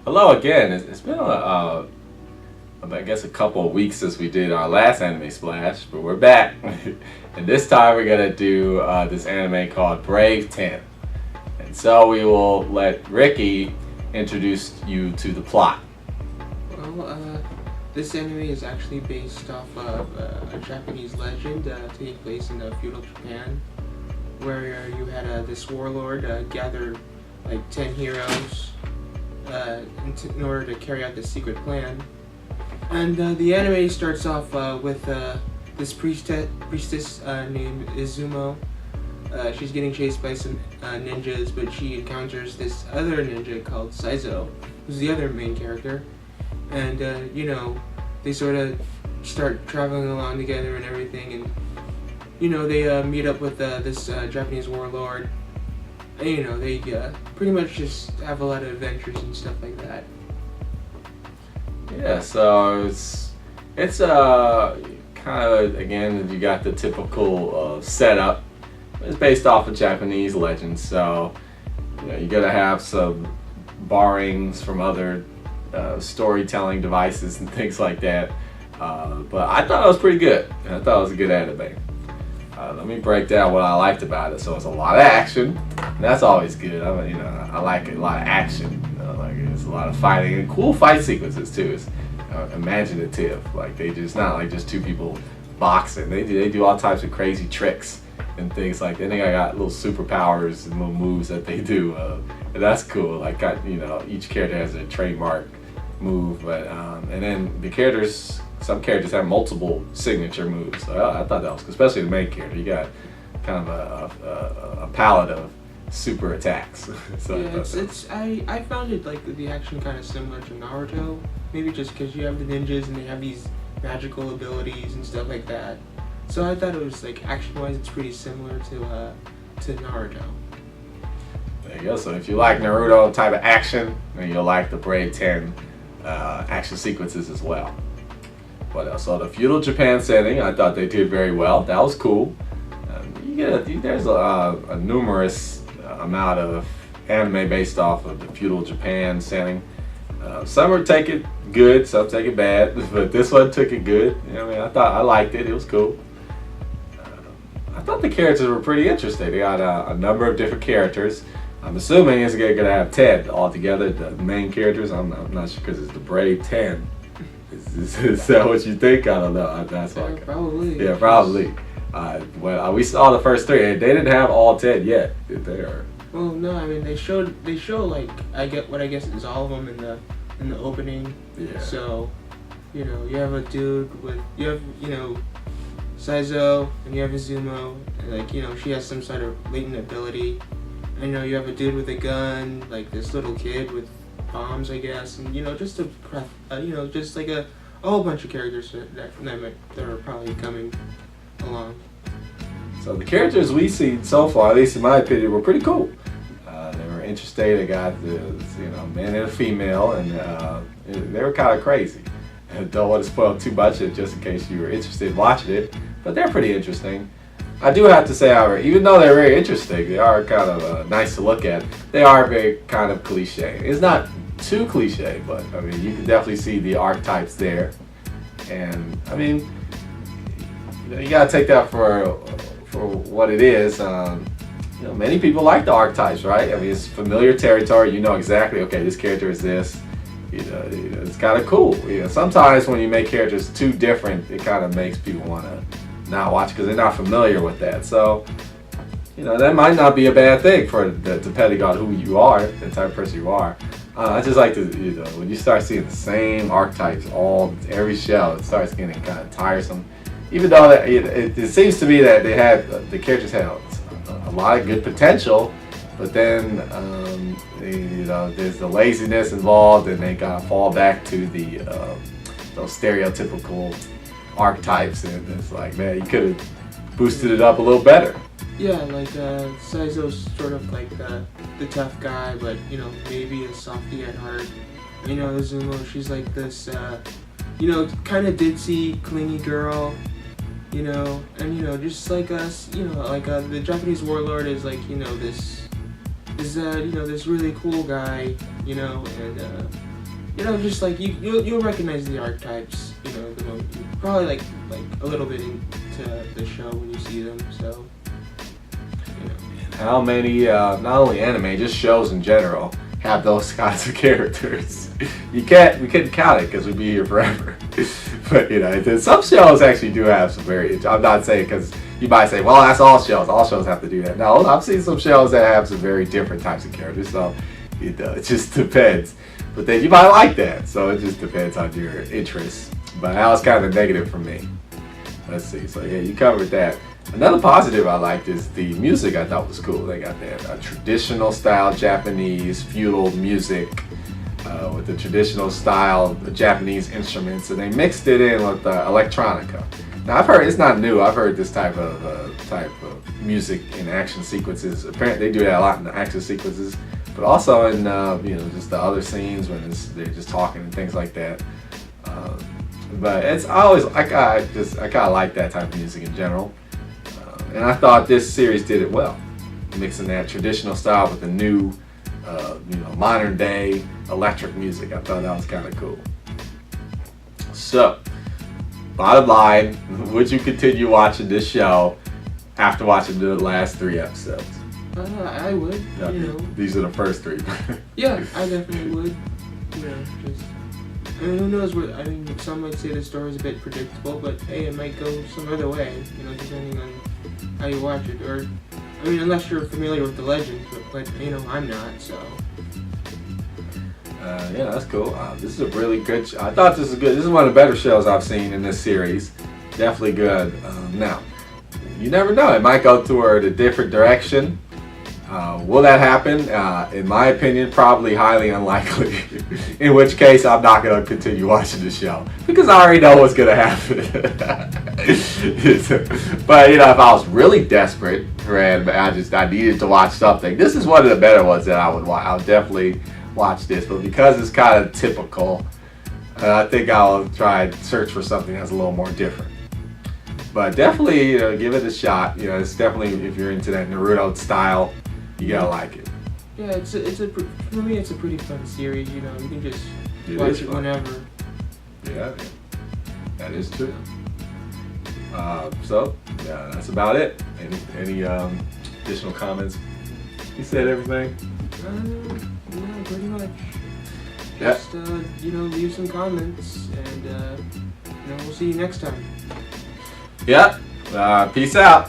Hello again. It's been I guess a couple of weeks since we did our last anime splash, but we're back. And this time we're gonna do this anime called Brave 10. And so we will let Ricky introduce you to the plot. This anime is actually based off of a Japanese legend taking place in feudal Japan, where you had this warlord gather like 10 heroes in order to carry out this secret plan. And the anime starts off with this priestess named Izumo. She's getting chased by some ninjas, but she encounters this other ninja called Saizo, who's the other main character. And they sort of start traveling along together and everything, and they meet up with this Japanese warlord. And they pretty much just have a lot of adventures and stuff like that. Yeah, so it's kind of, again, you got the typical setup. It's based off of Japanese legends, so you gotta have some borrowings from other storytelling devices and things like that. But I thought it was pretty good. I thought it was a good anime. Let me break down what I liked about it. So it's a lot of action. And that's always good. I like a lot of action. Like it's a lot of fighting and cool fight sequences too. It's imaginative. Like they just not like just two people boxing. They do all types of crazy tricks and things like that. They got little superpowers and little moves that they do. And that's cool. Like each character has a trademark move, but and then the characters. Some characters have multiple signature moves. So I thought that was good, especially the main character. You got kind of a palette of super attacks. So yeah, I found it like the action kind of similar to Naruto. Maybe just because you have the ninjas and they have these magical abilities and stuff like that. So I thought it was like action-wise, it's pretty similar to Naruto. There you go. So if you like Naruto type of action, then you'll like the Brave 10 action sequences as well. What else? So the feudal Japan setting, I thought they did very well. That was cool. There's a numerous amount of anime based off of the feudal Japan setting. Some are take it good, some take it bad, but this one took it good. I thought I liked it. It was cool. I thought the characters were pretty interesting. They got a number of different characters. I'm assuming it's going to have 10 altogether, the main characters. I'm not sure because it's the Brave 10. Is that what you think? I don't know. That's like probably. Yeah, probably. Well, we saw the first 3. They didn't have all 10 yet, did they? Or? Well, no. I mean, they show like I guess is all of them in the opening. Yeah. So, you have a dude with Saizo, and you have Izumo, and like she has some sort of latent ability. And you have a dude with a gun, like this little kid with bombs, I guess, and just just like a whole bunch of characters that are probably coming along. So the characters we've seen so far, at least in my opinion, were pretty cool. They were interesting. They got the man and a female, and they were kind of crazy. I don't want to spoil too much, just in case you were interested in watching it, but they're pretty interesting. I do have to say, however, even though they're very interesting, they are kind of nice to look at. They are very kind of cliche. It's not too cliche, but I mean, you can definitely see the archetypes there. And I mean, you gotta take that for what it is. Many people like the archetypes, right? I mean, it's familiar territory. You know exactly, okay, this character is this. It's kind of cool. Sometimes when you make characters too different, it kind of makes people want to not watch because they're not familiar with that. So, that might not be a bad thing depending on who you are, the type of person you are. I just like to, when you start seeing the same archetypes every show, it starts getting kind of tiresome. Even though it seems to me that the characters had a lot of good potential, but then there's the laziness involved, and they gotta fall back to those stereotypical archetypes, and it's like, man, you could have boosted it up a little better. Yeah, like Saizo's sort of like the tough guy, but maybe a softie at heart. Izumo, she's like this kind of ditzy, clingy girl. And just like us, the Japanese warlord is like this this really cool guy, and you know, just like you'll recognize the archetypes. You know, the moment you probably like a little bit into the show when you see them. So, you know. How many, not only anime, just shows in general, have those kinds of characters? We couldn't count it because we'd be here forever. But you know, some shows actually do have some very. I'm not saying because you might say, well, that's all shows. All shows have to do that. No, I've seen some shows that have some very different types of characters. So it just depends. But then you might like that. So it just depends on your interests. But that was kind of negative for me. Let's see. So yeah, you covered that. Another positive I liked is the music. I thought was cool. They got that traditional style Japanese feudal music with the traditional style Japanese instruments, and they mixed it in with electronica. Now I've heard it's not new. I've heard this type of music in action sequences. Apparently they do that a lot in the action sequences, but also in you know, just the other scenes when they're just talking and things like that. But it's I kind of like that type of music in general. And I thought this series did it well, mixing that traditional style with the new, you know, modern day electric music. I thought that was kind of cool. So, bottom line, would you continue watching this show after watching the last 3 episodes? I would. Yeah, you know. These are the first 3. Yeah, I definitely would. You know, just. I mean, who knows what? I mean, some might say the story's a bit predictable, but hey, it might go some other way. You know, depending on how you watch it, or I mean, unless you're familiar with the legend, but you know, I'm not, so. Yeah, that's cool. This is a really good show. I thought this was good. This is one of the better shows I've seen in this series. Definitely good. Now, you never know. It might go toward a different direction. Will that happen? In my opinion, probably highly unlikely. In which case, I'm not going to continue watching the show because I already know what's going to happen. But you know, if I was really desperate and I needed to watch something, this is one of the better ones that I would watch. I'll definitely watch this. But because it's kind of typical, I think I'll try and search for something that's a little more different. But definitely, you know, give it a shot. You know, it's definitely, if you're into that Naruto style, you gotta like it. Yeah, it's a for me it's a pretty fun series. You know, you can just watch it whenever. Yeah, that is true. So yeah, that's about it. Any additional comments? You said everything. Yeah, pretty much. Yeah. Just you know, leave some comments, and you know, we'll see you next time. Yeah. Peace out.